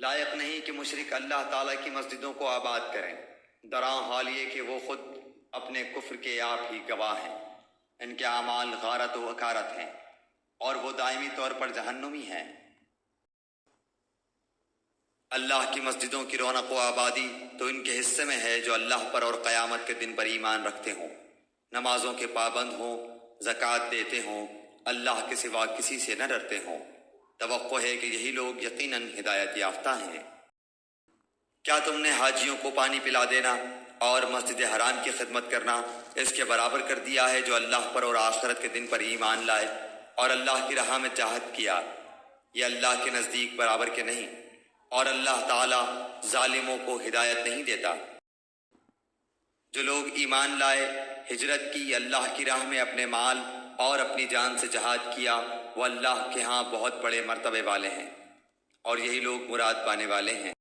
لائق نہیں کہ مشرک اللہ تعالیٰ کی مسجدوں کو آباد کریں، دراں حال یہ کہ وہ خود اپنے کفر کے آپ ہی گواہ ہیں۔ ان کے اعمال غارت و اکارت ہیں اور وہ دائمی طور پر جہنمی ہیں۔ اللہ کی مسجدوں کی رونق و آبادی تو ان کے حصے میں ہے جو اللہ پر اور قیامت کے دن پر ایمان رکھتے ہوں، نمازوں کے پابند ہوں، زکوٰۃ دیتے ہوں، اللہ کے سوا کسی سے نہ ڈرتے ہوں۔ توقع ہے کہ یہی لوگ یقیناً ہدایت یافتہ ہیں۔ کیا تم نے حاجیوں کو پانی پلا دینا اور مسجد حرام کی خدمت کرنا اس کے برابر کر دیا ہے جو اللہ پر اور آخرت کے دن پر ایمان لائے اور اللہ کی راہ میں جہاد کیا؟ یہ اللہ کے نزدیک برابر کے نہیں، اور اللہ تعالیٰ ظالموں کو ہدایت نہیں دیتا۔ جو لوگ ایمان لائے، ہجرت کی، اللہ کی راہ میں اپنے مال اور اپنی جان سے جہاد کیا، وہ اللہ کے ہاں بہت بڑے مرتبے والے ہیں، اور یہی لوگ مراد پانے والے ہیں۔